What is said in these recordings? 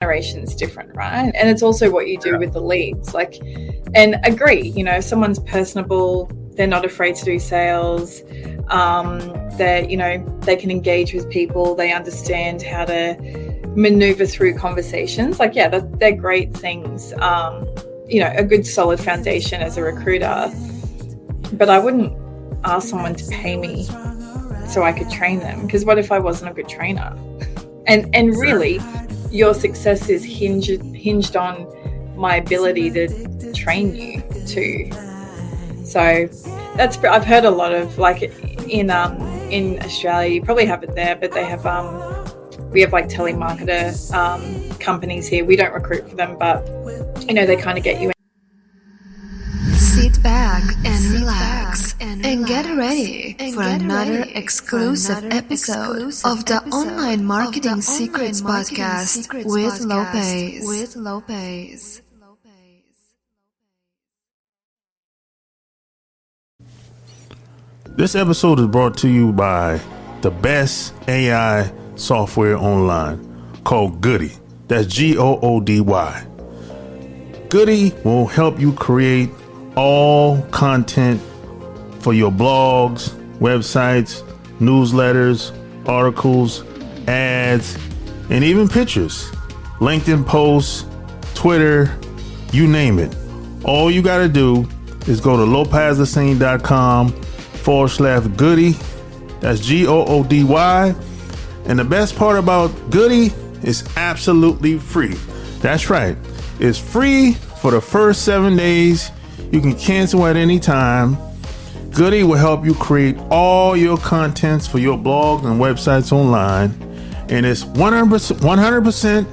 generation's different, right? And it's also what you do with the leads. And agree, if someone's personable, they're not afraid to do sales, they can engage with people, they understand how to maneuver through conversations. They're great things. A good solid foundation as a recruiter. But I wouldn't ask someone to pay me so I could train them, because what if I wasn't a good trainer? And really, your success is hinged on my ability to train you too. So I've heard a lot of in Australia, you probably have it there, but they have we have telemarketer companies here. We don't recruit for them, but they kind of get you. Sit back and relax and get ready for another exclusive episode of the Online Marketing Secrets Podcast with Lopez. This episode is brought to you by the best AI software online called Goody. That's Goody. Goody will help you create all content for your blogs, websites, newsletters, articles, ads, and even pictures, LinkedIn posts, Twitter, you name it. All you got to do is go to lopezthesane.com/Goody. That's Goody. And the best part about Goody is absolutely free. That's right. It's free for the first 7 days. You can cancel at any time. Goody will help you create all your contents for your blogs and websites online. And it's 100%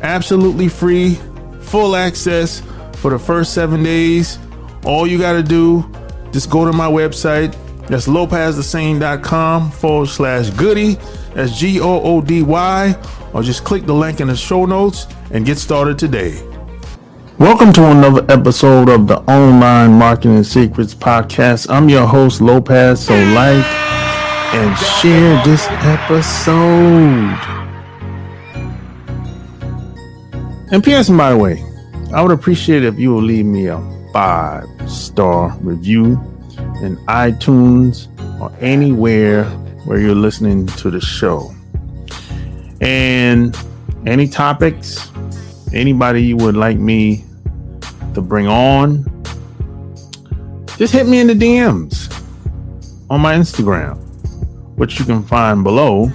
absolutely free, full access for the first 7 days. All you got to do, just go to my website. That's lopezthesane.com/Goody. That's Goody. Or just click the link in the show notes and get started today. Welcome to another episode of the Online Marketing Secrets Podcast. I'm your host, Lopez. So like and share this episode. And P.S. by the way, I would appreciate if you will leave me a 5-star review in iTunes or anywhere where you're listening to the show. And any topics, anybody you would like me to bring on, just hit me in the DMs on my Instagram, which you can find below,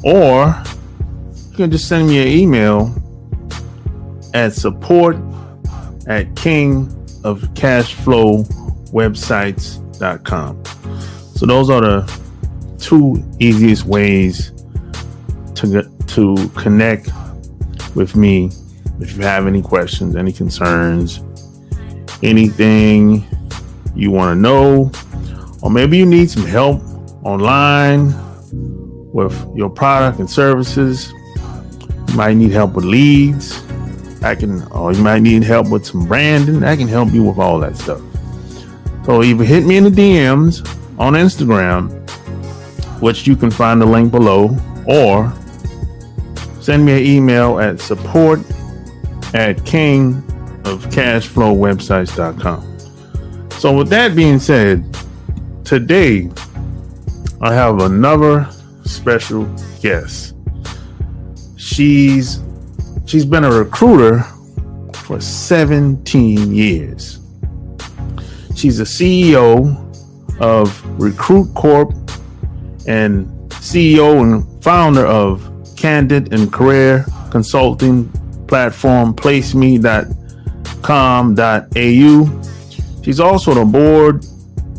or you can just send me an email at support@kingofcashflowwebsites.com. So those are the two easiest ways to connect with me if you have any questions, any concerns, anything you want to know, or maybe you need some help online with your product and services. You might need help with leads. Or you might need help with some branding. I can help you with all that stuff. So either hit me in the DMs on Instagram, which you can find the link below, or send me an email at support@kingofcashflowwebsites.com. So with that being said, today I have another special guest. She's been a recruiter for 17 years. She's the CEO of Recruitcorp and CEO and founder of candidate and career consulting platform placeme.com.au. She's also the board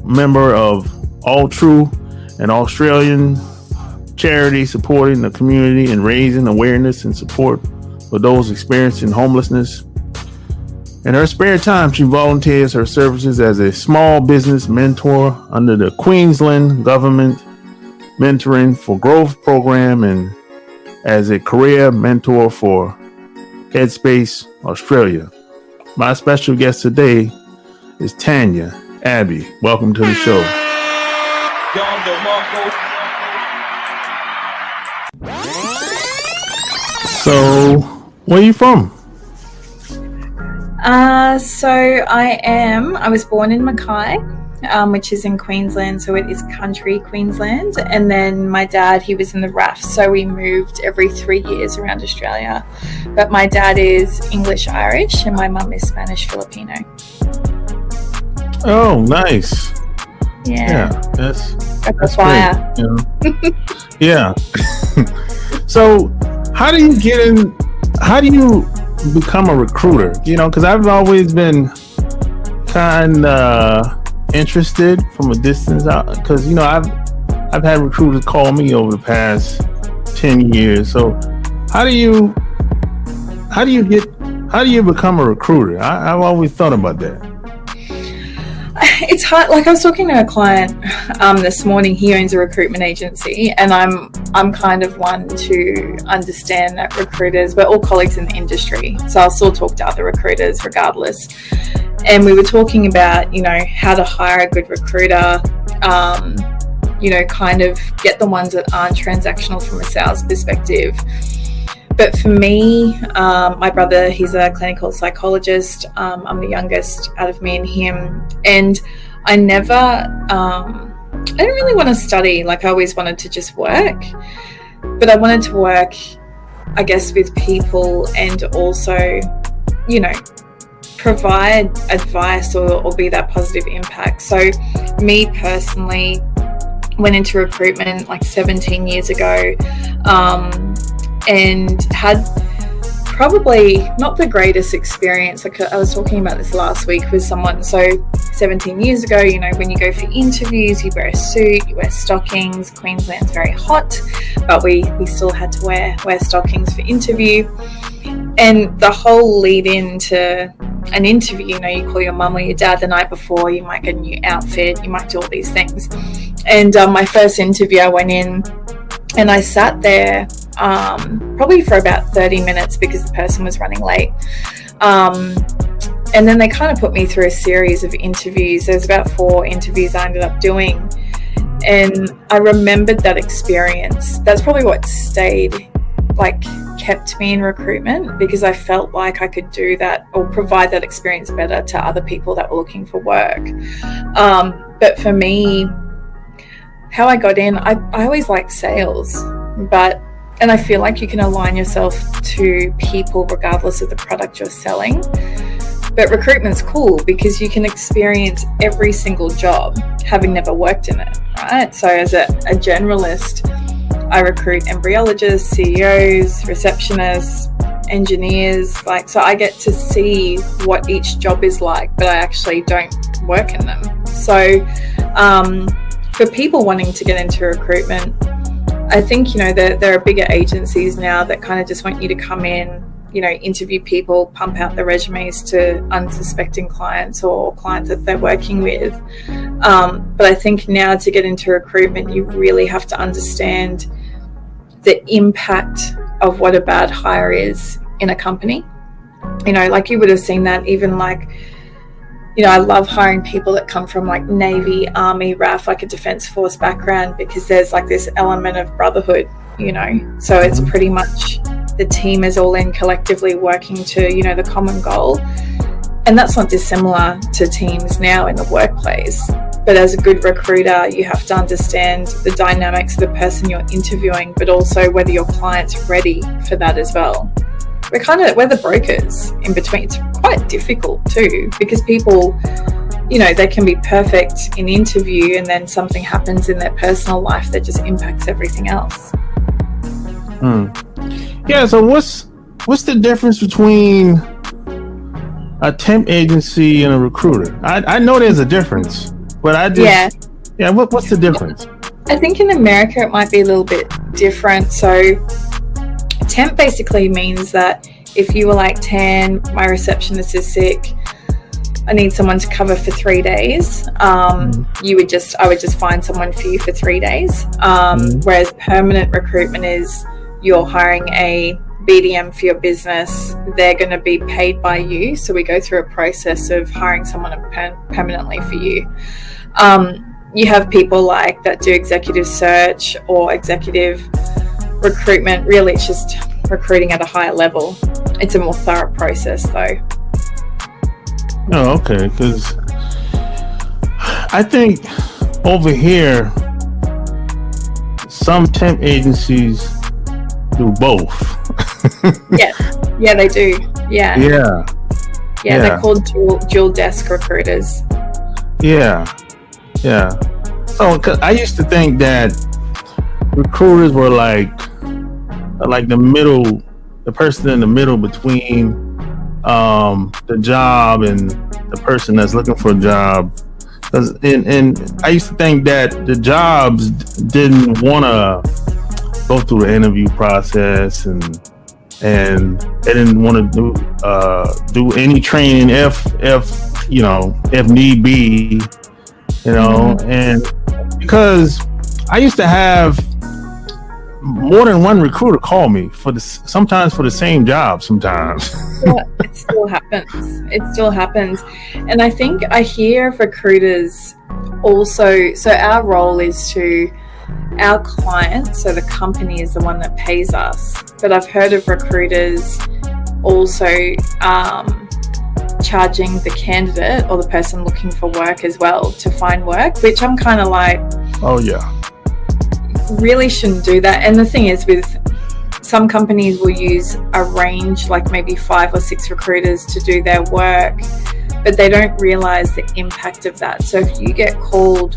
member of ALTRU, an Australian charity supporting the community and raising awareness and support for those experiencing homelessness. In her spare time, she volunteers her services as a small business mentor under the Queensland government Mentoring for Growth program and as a career mentor for Headspace Australia. My special guest today is Tanya Abbey. Welcome to the show. So Where are you from? So I was born in Mackay, which is in Queensland, so it is country Queensland. And then my dad, he was in the RAF, so we moved every 3 years around Australia. But my dad is English-Irish and my mum is Spanish-Filipino. Oh, nice. Yeah, that's fire. great. You know? Yeah. So how do you become a recruiter? You know, because I've always been kind of interested from a distance out, because, you know, I've had recruiters call me over the past 10 years. So how do you become a recruiter? I've always thought about that. It's hard. Like, I was talking to a client this morning. He owns a recruitment agency, and I'm kind of one to understand that recruiters, we're all colleagues in the industry, so I'll still talk to other recruiters regardless. And we were talking about, you know, how to hire a good recruiter, you know, kind of get the ones that aren't transactional from a sales perspective. But for me, my brother, he's a clinical psychologist. I'm the youngest out of me and him. And I didn't really want to study. Like, I always wanted to just work. But I wanted to work, I guess, with people and also, you know, provide advice or be that positive impact. So me personally went into recruitment like 17 years ago. And had probably not the greatest experience. Like, I was talking about this last week with someone. So 17 years ago, you know, when you go for interviews, you wear a suit, you wear stockings. Queensland's very hot, but we still had to wear stockings for interview. And the whole lead into an interview, you know, you call your mum or your dad the night before, you might get a new outfit, you might do all these things. And my first interview, I went in and I sat there probably for about 30 minutes because the person was running late. And then they kind of put me through a series of interviews. There's about 4 interviews I ended up doing. And I remembered that experience. That's probably what kept me in recruitment, because I felt like I could do that or provide that experience better to other people that were looking for work. But for me, how I got in, I always liked sales, and I feel like you can align yourself to people regardless of the product you're selling. But recruitment's cool because you can experience every single job having never worked in it, right? So as a generalist, I recruit embryologists, CEOs, receptionists, engineers, so I get to see what each job is like, but I actually don't work in them. So for people wanting to get into recruitment, I think, you know, there are bigger agencies now that kind of just want you to come in, you know, interview people, pump out the resumes to unsuspecting clients or clients that they're working with. But I think now to get into recruitment, you really have to understand the impact of what a bad hire is in a company. You know, like, you would have seen that even like, you know, I love hiring people that come from like Navy, Army, RAF, like a Defence Force background, because there's like this element of brotherhood, you know. So it's pretty much the team is all in collectively working to, you know, the common goal. And that's not dissimilar to teams now in the workplace. But as a good recruiter, you have to understand the dynamics of the person you're interviewing, but also whether your client's ready for that as well. We're the brokers in between. It's quite difficult too, because people, you know, they can be perfect in interview and then something happens in their personal life that just impacts everything else. Yeah, so what's the difference between a temp agency and a recruiter? I know there's a difference, but what's the difference? I think in America it might be a little bit different. So temp basically means that if you were like, Tan, my receptionist is sick, I need someone to cover for 3 days, I would just find someone for you for 3 days. Whereas permanent recruitment is you're hiring a BDM for your business, they're going to be paid by you. So we go through a process of hiring someone permanently for you. You have people like that do executive search or executive recruitment. Really, it's just recruiting at a higher level. It's a more thorough process though. Oh, okay. Because I think over here, some temp agencies do both. Yeah, they do. Yeah, they're called dual desk recruiters. Yeah. So 'cause I used to think that recruiters were like the person in the middle between the job and the person that's looking for a job. And I used to think that the jobs didn't want to go through the interview process, and they didn't want to do any training if need be, and because I used to have more than one recruiter call me sometimes for the same job sometimes. Yeah, it still happens. And I think I hear of recruiters also, so our role is to our client, so the company is the one that pays us, but I've heard of recruiters also charging the candidate or the person looking for work as well to find work, which I'm kind of like, oh yeah, really shouldn't do that. And the thing is, with some companies will use a range, like maybe 5 or 6 recruiters to do their work, but they don't realize the impact of that. So if you get called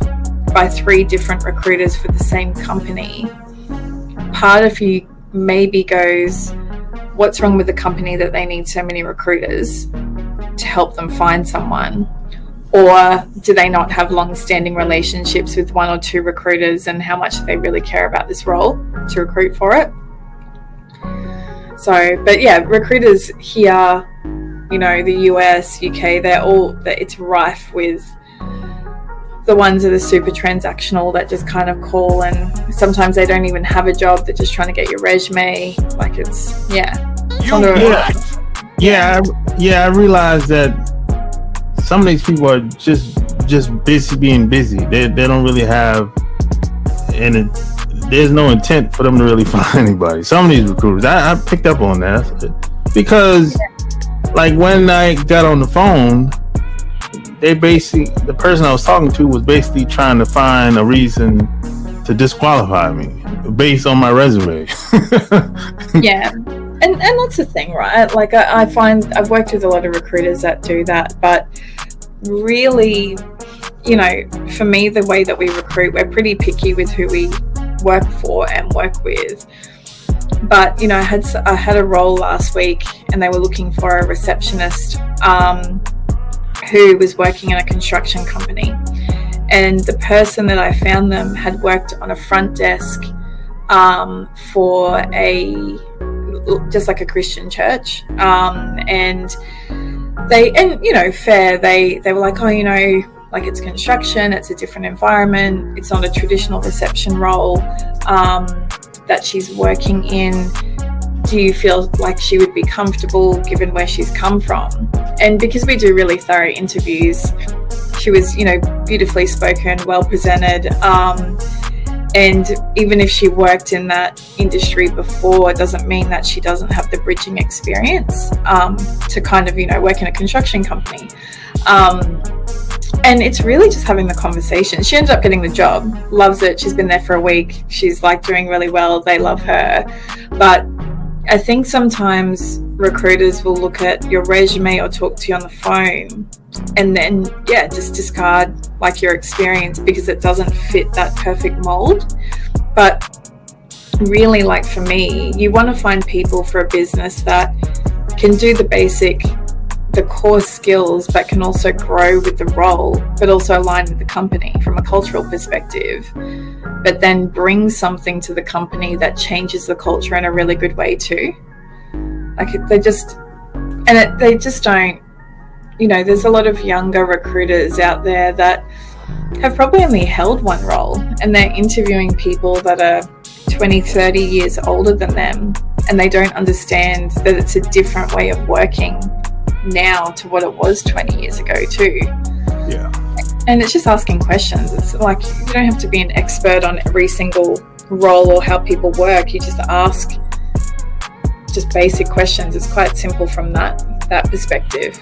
by 3 different recruiters for the same company, part of you maybe goes, what's wrong with the company that they need so many recruiters to help them find someone? Or do they not have long-standing relationships with 1 or 2 recruiters, and how much do they really care about this role to recruit for it? So, but yeah, recruiters here, the US, UK, it's rife with the ones that are super transactional, that just kind of call, and sometimes they don't even have a job, they're just trying to get your resume. Like I realize that some of these people are just busy being busy. They don't really have, and there's no intent for them to really find anybody. Some of these recruiters, I picked up on that, because like when I got on the phone, the person I was talking to was basically trying to find a reason to disqualify me based on my resume. Yeah. And that's the thing, right? Like I find I've worked with a lot of recruiters that do that, but really, for me, the way that we recruit, we're pretty picky with who we work for and work with. But I had a role last week, and they were looking for a receptionist who was working in a construction company, and the person that I found them had worked on a front desk for just like a Christian church, and they were like, like it's construction, it's a different environment, it's not a traditional reception role that she's working in. Do you feel like she would be comfortable given where she's come from? And because we do really thorough interviews, she was, beautifully spoken, well presented, and even if she worked in that industry before, it doesn't mean that she doesn't have the bridging experience to kind of, work in a construction company. And it's really just having the conversation. She ended up getting the job, loves it. She's been there for a week. She's like doing really well. They love her. But I think sometimes recruiters will look at your resume or talk to you on the phone and then, just discard like your experience because it doesn't fit that perfect mold. But really, like for me, you want to find people for a business that can do the core skills, but can also grow with the role, but also align with the company from a cultural perspective, but then bring something to the company that changes the culture in a really good way too. Like they just don't, there's a lot of younger recruiters out there that have probably only held one role, and they're interviewing people that are 20, 30 years older than them, and they don't understand that it's a different way of working now to what it was 20 years ago too. Yeah. And it's just asking questions. It's like you don't have to be an expert on every single role or how people work. You just ask, just basic questions. It's quite simple from that perspective.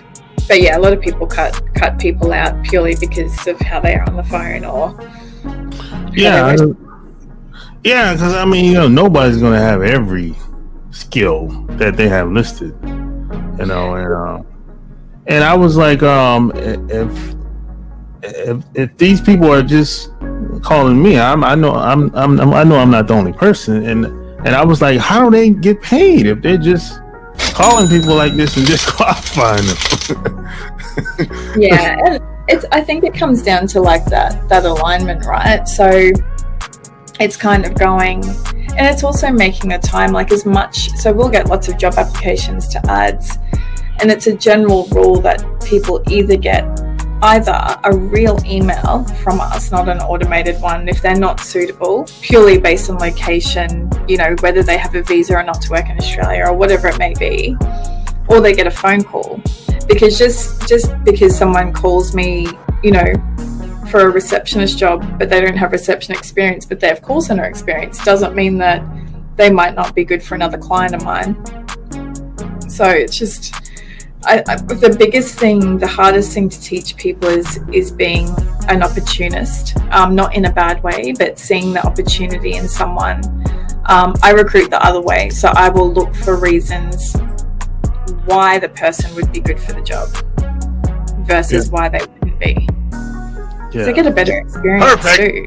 But yeah, a lot of people cut people out purely because of how they are on the phone or because I mean, nobody's going to have every skill that they have listed, and I was like, if these people are just calling me, I know I'm not the only person, and I was like, how do they get paid if they're just calling people like this and just qualifying them? Yeah, and I think it comes down to like that alignment, right? So it's kind of going, and it's also making the time like as much. So we'll get lots of job applications to ads, and it's a general rule that people either get a real email from us, not an automated one, if they're not suitable, purely based on location, whether they have a visa or not to work in Australia or whatever it may be, or they get a phone call. Because just because someone calls me, for a receptionist job, but they don't have reception experience, but they have call center experience, doesn't mean that they might not be good for another client of mine. So it's just, the biggest thing, the hardest thing to teach people is being an opportunist, not in a bad way, but seeing the opportunity in someone. I recruit the other way, so I will look for reasons why the person would be good for the job versus why they wouldn't be. Yeah. So get a better experience too.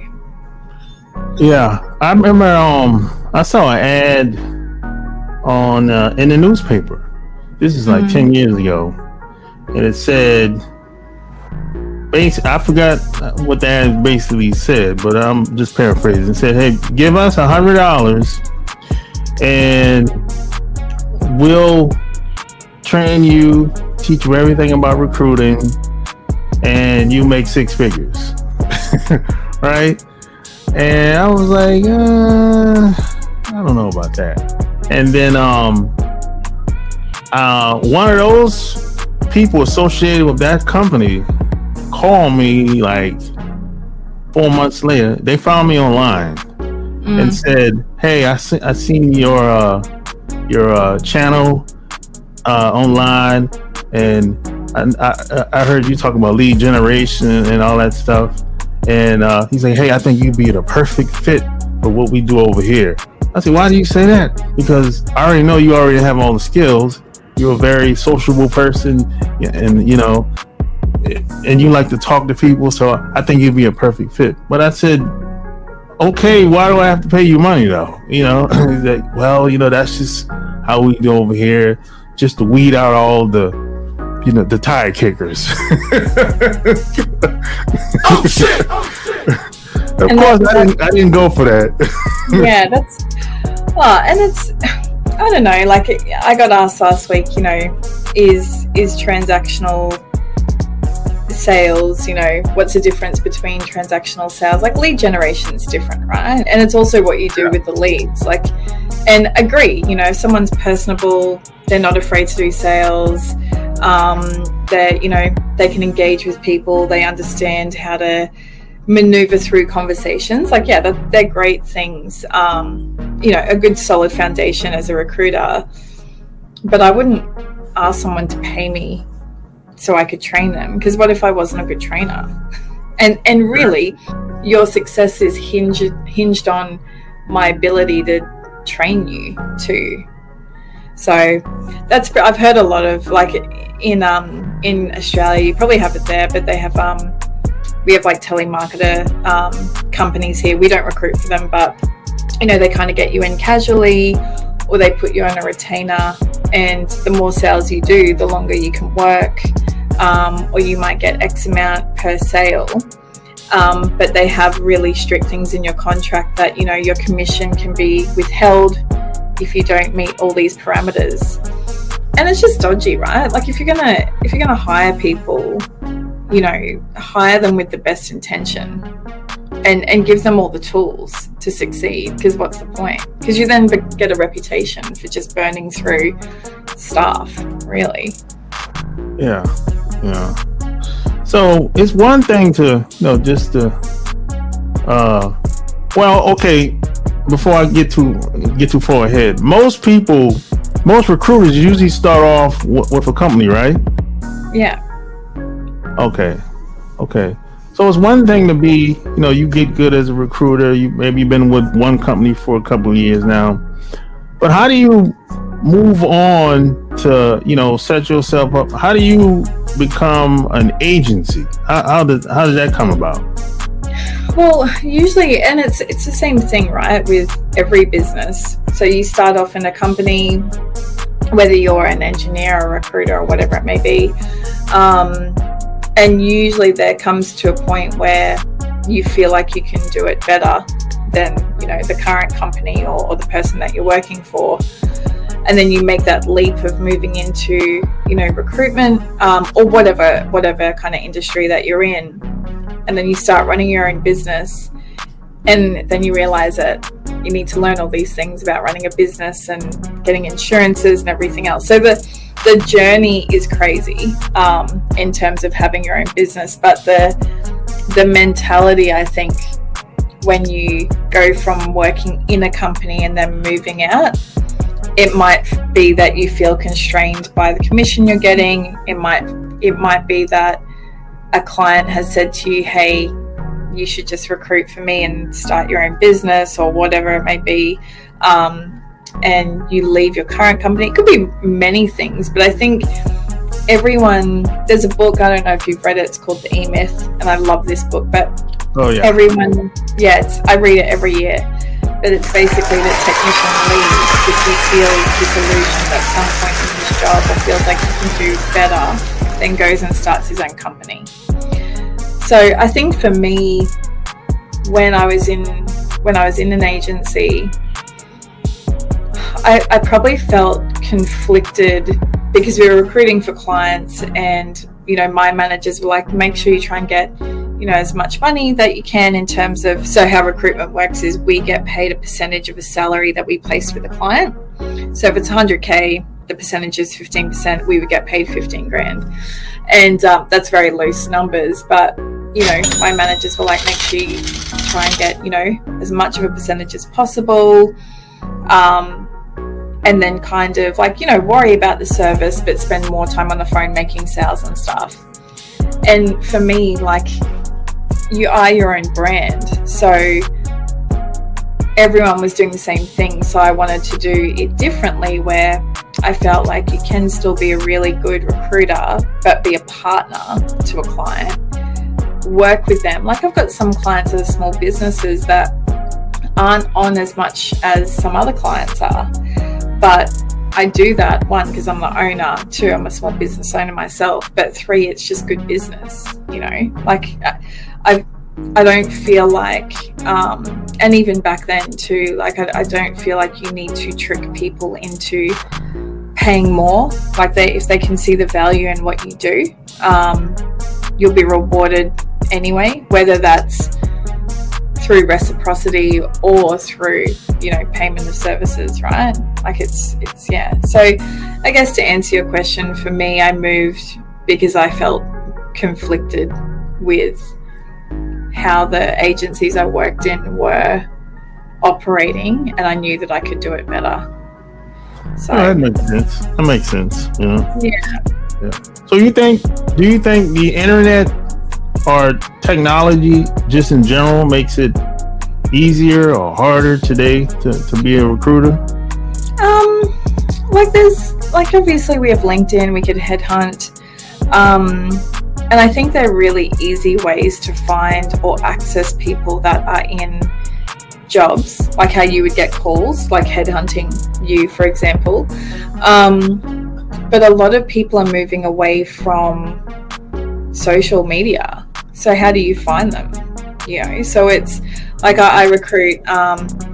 Yeah, I remember I saw an ad on in the newspaper. This is like 10 years ago, and it said, I forgot what the ad basically said, but I'm just paraphrasing. It said, "Hey, give us $100 and we'll train you, teach you everything about recruiting, and you make 6 figures." Right? And I was like, I don't know about that. And then one of those people associated with that company called me like 4 months later. They found me online and said, "Hey, I seen your channel online, and I heard you talking about lead generation and all that stuff." And he's like, "Hey, I think you'd be the perfect fit for what we do over here." I said, "Why do you say that?" "Because I already know you already have all the skills. You're a very sociable person, and and you like to talk to people, so I think you'd be a perfect fit." But I said, "Okay, why do I have to pay you money though?" He's like, "Well, that's just how we do over here, just to weed out all the the tire kickers." Oh shit! Of course, I didn't go for that. Yeah, and it's, I don't know, like I got asked last week, is transactional sales, what's the difference between transactional sales? Like lead generation is different, right? And it's also what you do with the leads. Like, and agree, if someone's personable, they're not afraid to do sales, they can engage with people, they understand how to maneuver through conversations. Like, yeah, they're great things. A good solid foundation as a recruiter, but I wouldn't ask someone to pay me so I could train them, because what if I wasn't a good trainer? And really, your success is hinged on my ability to train you too. So I've heard a lot of, like, in Australia, you probably have it there, but they have we have like telemarketer companies here. We don't recruit for them, but they kind of get you in casually, or they put you on a retainer, and the more sales you do, the longer you can work, or you might get X amount per sale. But they have really strict things in your contract that your commission can be withheld if you don't meet all these parameters. And it's just dodgy, right? Like, if you're gonna hire people, hire them with the best intention, and give them all the tools to succeed, because what's the point? Because you then get a reputation for just burning through staff, really. Yeah. So it's one thing to, just to, well, okay, before I get too far ahead, most people most recruiters usually start off with a company, right? Yeah. Okay. So it's one thing to be, you get good as a recruiter. Maybe you've been with one company for a couple of years now. But how do you move on to, set yourself up? How do you become an agency? How does that come about? Well, usually, and it's the same thing, right, with every business. So you start off in a company, whether you're an engineer or a recruiter or whatever it may be. And usually there comes to a point where you feel like you can do it better than, the current company or the person that you're working for. And then you make that leap of moving into, recruitment or whatever kind of industry that you're in. And then you start running your own business. And then you realize that you need to learn all these things about running a business and getting insurances and everything else. So the journey is crazy in terms of having your own business. But the mentality, I think, when you go from working in a company and then moving out, it might be that you feel constrained by the commission you're getting. It might be that a client has said to you, hey, you should just recruit for me and start your own business or whatever it may be. And you leave your current company. It could be many things, but I think there's a book, I don't know if you've read it, it's called The E-Myth, and I love this book, but I read it every year. But it's basically the technician leaves because he feels disillusioned at some point in his job or feels like he can do better, then goes and starts his own company. So I think for me, when I was in an agency, I probably felt conflicted because we were recruiting for clients, and my managers were like, make sure you try and get as much money that you can in terms of, so how recruitment works is we get paid a percentage of a salary that we place with the client. So if it's 100K, the percentage is 15%, we would get paid 15 grand. And that's very loose numbers, but my managers were like, make sure you try and get, as much of a percentage as possible. And then kind of like, worry about the service, but spend more time on the phone making sales and stuff. And for me, like, you are your own brand. So everyone was doing the same thing. So I wanted to do it differently, where I felt like you can still be a really good recruiter, but be a partner to a client. Work with them. Like, I've got some clients that are small businesses that aren't on as much as some other clients are. But I do that, 1, because I'm the owner, 2, I'm a small business owner myself, but 3, it's just good business, like I don't feel like, and even back then too, like I don't feel like you need to trick people into paying more. Like if they can see the value in what you do, you'll be rewarded anyway, whether that's through reciprocity or through, payment of services, right? Like it's So I guess to answer your question, for me, I moved because I felt conflicted with how the agencies I worked in were operating, and I knew that I could do it better. So that makes sense. Yeah. So do you think the internet or technology just in general makes it easier or harder today to be a recruiter? Obviously we have LinkedIn, we could headhunt, and I think they're really easy ways to find or access people that are in jobs, like how you would get calls, like headhunting you, for example. But a lot of people are moving away from social media. So how do you find them? So it's like I recruit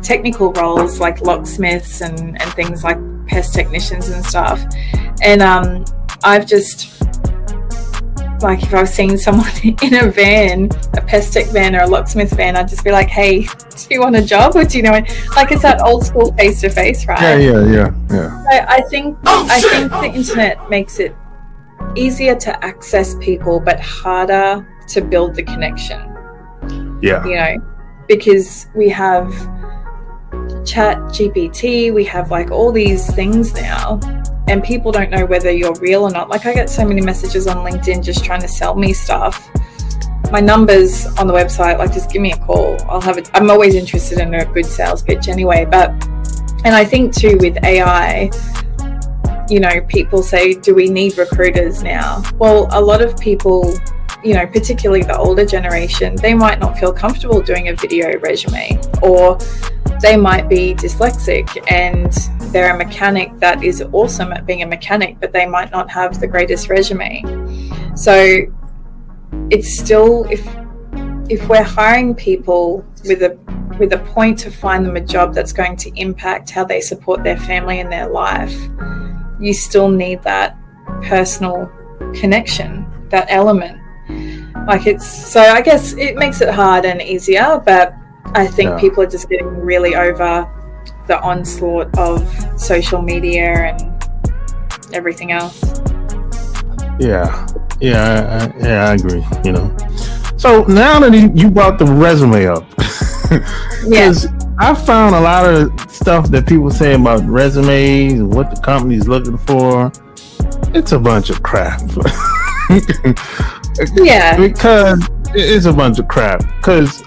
technical roles like locksmiths and things like pest technicians and stuff. And I've just, like, if I've seen someone in a van, a pest tech van or a locksmith van, I'd just be like, hey, do you want a job? Or do you know it? Like, it's that old school face to face, right? Yeah. I think the internet makes it easier to access people, but harder to build the connection. Yeah. Because we have Chat GPT, we have like all these things now, and people don't know whether you're real or not. Like, I get so many messages on LinkedIn just trying to sell me stuff. My number's on the website, like, just give me a call. I'm always interested in a good sales pitch anyway. And I think too, with AI, you know, people say, do we need recruiters now? Well, a lot of people, you know, particularly the older generation, they might not feel comfortable doing a video resume, or they might be dyslexic and they're a mechanic that is awesome at being a mechanic, but they might not have the greatest resume. So it's still, if we're hiring people with a point to find them a job that's going to impact how they support their family and their life, you still need that personal connection, that element. Like, so I guess it makes it hard and easier, but I think people are just getting really over the onslaught of social media and everything else. I agree, you know. So now that you brought the resume up, because I found a lot of stuff that people say about resumes and what the company's looking for. It's a bunch of crap. Because it's a bunch of crap. Because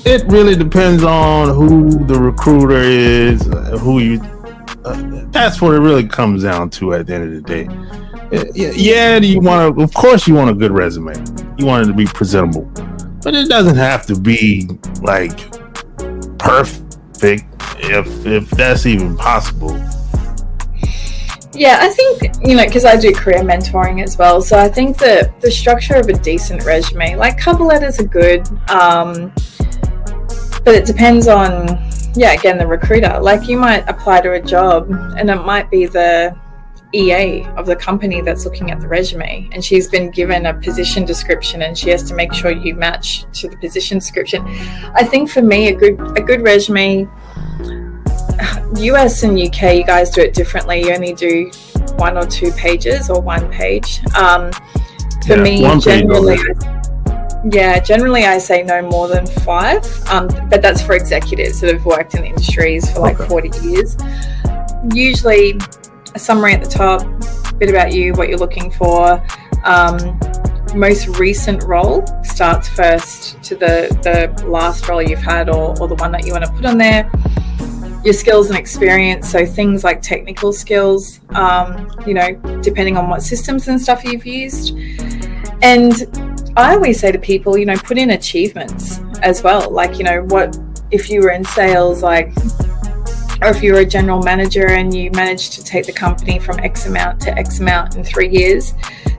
it really depends on who the recruiter is, who you. That's what it really comes down to at the end of the day. Of course you want a good resume. You want it to be presentable, but it doesn't have to be like perfect if that's even possible. Yeah, I think, you know, because I do career mentoring as well, so I think that the structure of a decent resume, like cover letters are good, but it depends on, again, the recruiter. Like, you might apply to a job and it might be the EA of the company that's looking at the resume, and she's been given a position description and she has to make sure you match to the position description. I think for me, a good resume, US and UK, you guys do it differently. You only do 1 or 2 pages or 1 page. For me, generally I say no more than 5, but that's for executives that have worked in the industries for like 40 years. Usually a summary at the top, a bit about you, what you're looking for. Most recent role starts first to the last role you've had, or the one that you want to put on there. Your skills and experience, so things like technical skills, you know, depending on what systems and stuff you've used. And I always say to people, you know, put in achievements as well. Like, you know, what if you were in sales, like, or if you were a general manager and you managed to take the company from X amount to X amount in 3 years.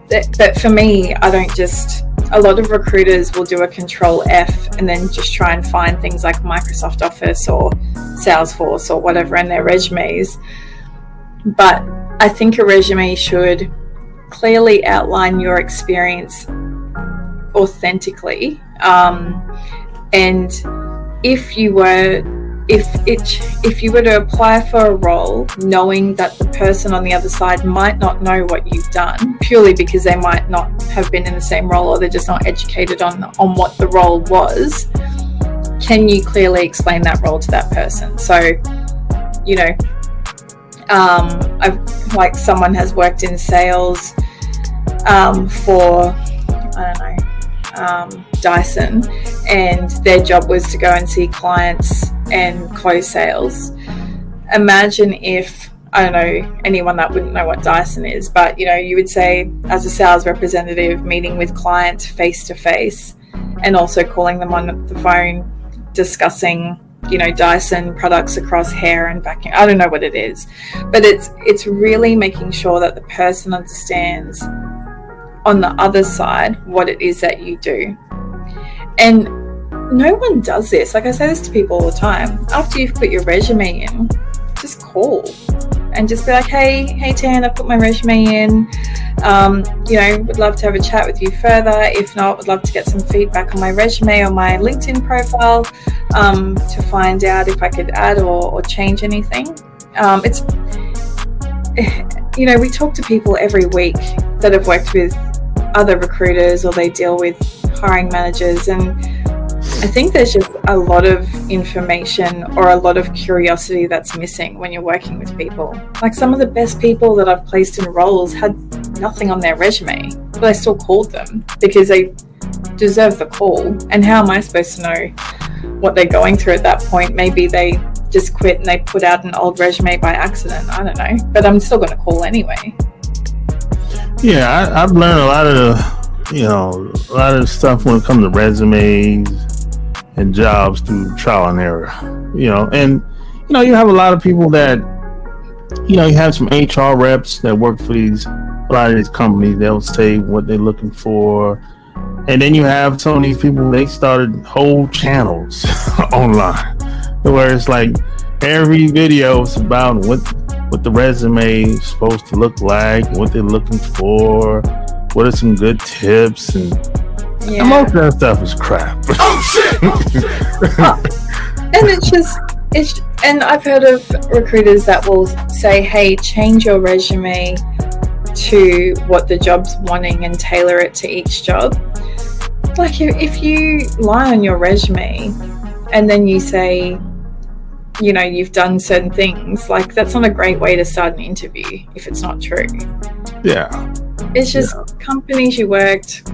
But for me, a lot of recruiters will do a Control F and then just try and find things like Microsoft Office or Salesforce or whatever in their resumes. But I think a resume should clearly outline your experience authentically. And if you were to apply for a role knowing that the person on the other side might not know what you've done, purely because they might not have been in the same role, or they're just not educated on what the role was, can you clearly explain that role to that person? So, you know, like someone has worked in sales for, I don't know, Dyson, and their job was to go and see clients and close sales. Imagine if, I don't know, anyone that wouldn't know what Dyson is, but, you know, you would say, as a sales representative, meeting with clients face to face and also calling them on the phone, discussing, you know, Dyson products across hair and vacuum. I don't know what it is, but it's really making sure that the person understands on the other side what it is that you do. And no one does this. Like, I say this to people all the time. After you've put your resume in, just call and just be like, hey Tan, I put my resume in. You know, would love to have a chat with you further. If not, would love to get some feedback on my resume or my LinkedIn profile, to find out if I could add or change anything. It's, you know, we talk to people every week that have worked with other recruiters, or they deal with hiring managers, and I think there's just a lot of information or a lot of curiosity that's missing when you're working with people. Like some of the best people that I've placed in roles had nothing on their resume, but I still called them because they deserve the call. And how am I supposed to know what they're going through at that point? Maybe they just quit and they put out an old resume by accident. I don't know, but I'm still going to call anyway. Yeah, I've learned a lot of the stuff when it comes to resumes and jobs through trial and error. And you have a lot of people that you have some HR reps that work for a lot of these companies. They'll say what they're looking for, and then you have some of these people. They started whole channels online where it's like every video is about what the resume is supposed to look like, what they're looking for, what are some good tips, and most of that stuff is crap. Oh shit! And and I've heard of recruiters that will say, hey, change your resume to what the job's wanting and tailor it to each job. Like if you lie on your resume and then you say, you've done certain things, like that's not a great way to start an interview if it's not true. Yeah. It's just companies you worked,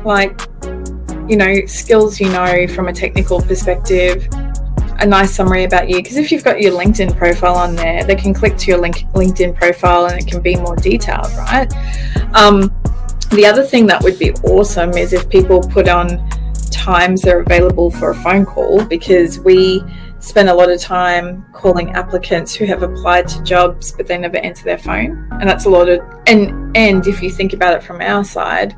like, skills from a technical perspective, a nice summary about you. Because if you've got your LinkedIn profile on there, they can click to your LinkedIn profile and it can be more detailed, right? The other thing that would be awesome is if people put on times they're available for a phone call, because we spend a lot of time calling applicants who have applied to jobs but they never answer their phone, and that's a lot of and if you think about it from our side,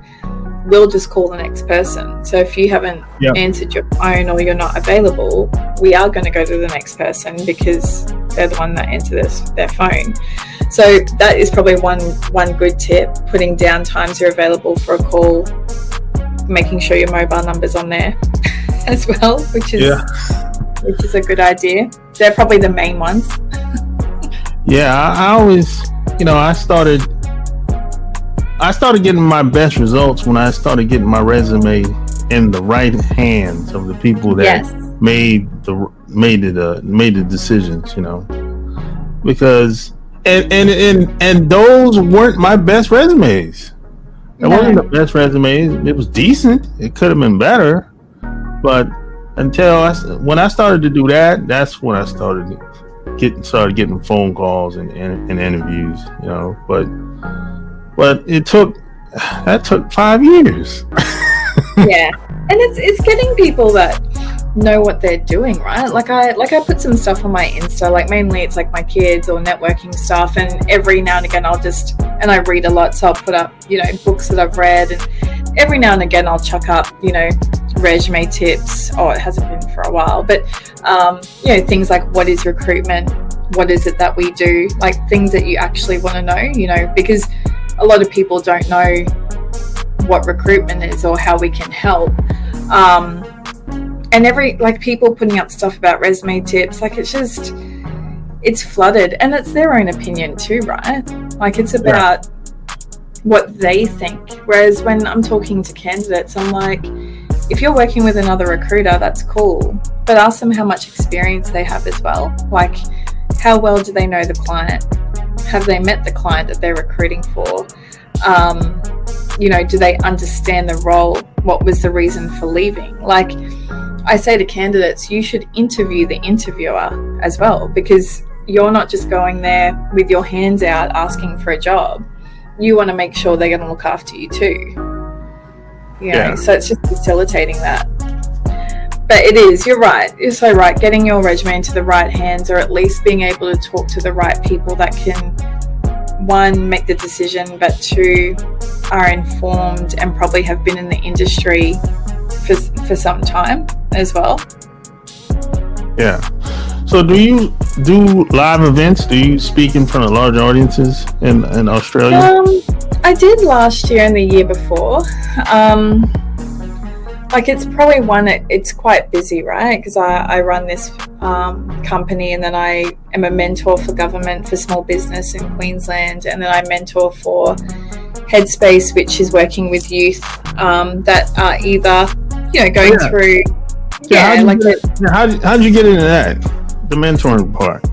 we'll just call the next person. So if you haven't answered your phone or you're not available, we are going to go to the next person because they're the one that answered their phone. So that is probably one good tip, putting down times you're available for a call, making sure your mobile number's on there as well, which is a good idea. They're probably the main ones. I always, I started getting my best results when I started getting my resume in the right hands of the people that made the decisions, because and those weren't my best resumes. It wasn't the best resumes. It was decent. It could have been better, but when I started to do that, that's when I started getting phone calls and interviews, but it took 5 years. And it's getting people that know what they're doing, right? Like I put some stuff on my Insta, like mainly it's like my kids or networking stuff, and every now and again I read a lot, so I'll put up books that I've read, and every now and again I'll chuck up resume tips. It hasn't been for a while, but things like, what is recruitment, what is it that we do, like things that you actually want to know, because a lot of people don't know what recruitment is or how we can help. And people putting up stuff about resume tips, like it's flooded, and it's their own opinion too, right? Like it's about what they think. Whereas when I'm talking to candidates, I'm like, if you're working with another recruiter, that's cool, but ask them how much experience they have as well. Like, how well do they know the client? Have they met the client that they're recruiting for? Do they understand the role? What was the reason for leaving? Like I say to candidates, you should interview the interviewer as well, because you're not just going there with your hands out asking for a job. You want to make sure they're going to look after you too. So it's just facilitating that. But you're right. You're so right. Getting your resume into the right hands, or at least being able to talk to the right people that can, one, make the decision, but two, are informed and probably have been in the industry for some time as well. Yeah. So do you do live events? Do you speak in front of large audiences in Australia? I did last year and the year before. It's probably it's quite busy, right? Because I run this company, and then I am a mentor for government for small business in Queensland, and then I mentor for Headspace, which is working with youth that are either going through How'd you get into that? The mentoring part?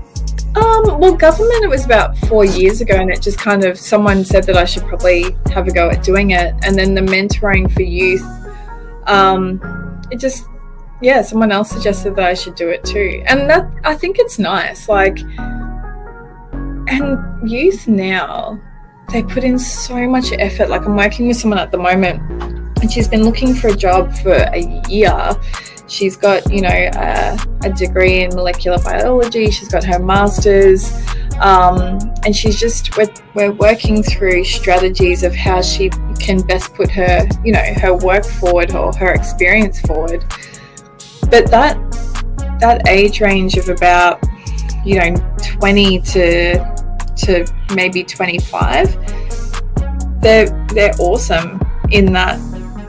Well, government, it was about 4 years ago, and it just kind of, someone said that I should probably have a go at doing it. And then the mentoring for youth, it just, someone else suggested that I should do it too. And that, I think it's nice. Like, and youth now, they put in so much effort. Like, I'm working with someone at the moment, and she's been looking for a job for a year. She's got, a degree in molecular biology. She's got her master's, and she's just, we're working through strategies of how she can best put her, her work forward or her experience forward. But that age range of about, 20 to maybe 25, they're awesome in that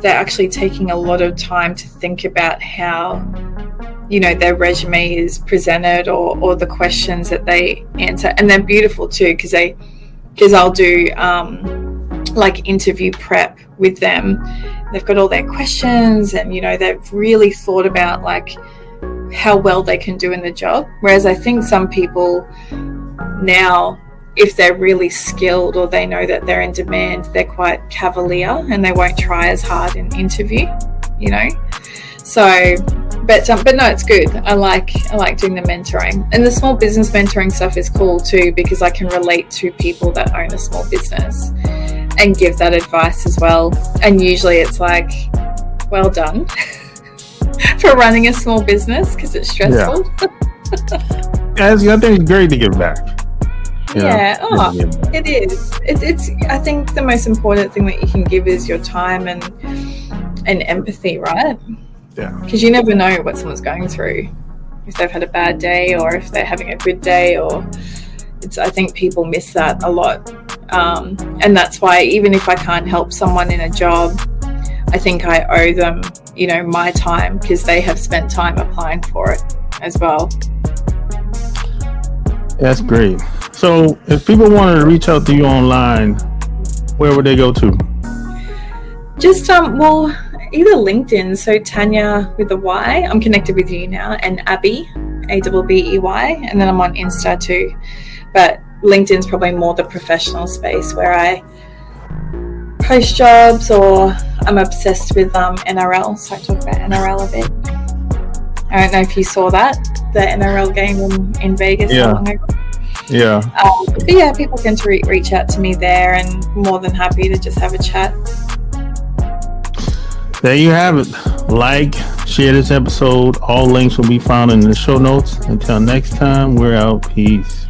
they're actually taking a lot of time to think about how, their resume is presented or the questions that they answer. And they're beautiful too, because I'll do like interview prep with them. They've got all their questions, and they've really thought about like how well they can do in the job. Whereas I think some people now, if they're really skilled or they know that they're in demand, they're quite cavalier and they won't try as hard in interview, So, but no, it's good. I like doing the mentoring, and the small business mentoring stuff is cool too, because I can relate to people that own a small business and give that advice as well. And usually it's like, well done for running a small business, because it's stressful. I think it's great to give back. It is. It's. I think the most important thing that you can give is your time and empathy, right? Yeah. Because you never know what someone's going through, if they've had a bad day or if they're having a good day, or I think people miss that a lot, and that's why even if I can't help someone in a job, I think I owe them, my time, because they have spent time applying for it as well. That's great. So if people wanted to reach out to you online, where would they go to? Just, either LinkedIn, so Tanya with a Y, I'm connected with you now, and Abbey, Abbey, and then I'm on Insta too. But LinkedIn's probably more the professional space where I post jobs, or I'm obsessed with NRL, so I talk about NRL a bit. I don't know if you saw that, the NRL game in Vegas so long ago. Yeah. But people can reach out to me there, and more than happy to just have a chat. There you have it. Like, share this episode. All links will be found in the show notes. Until next time, we're out. Peace.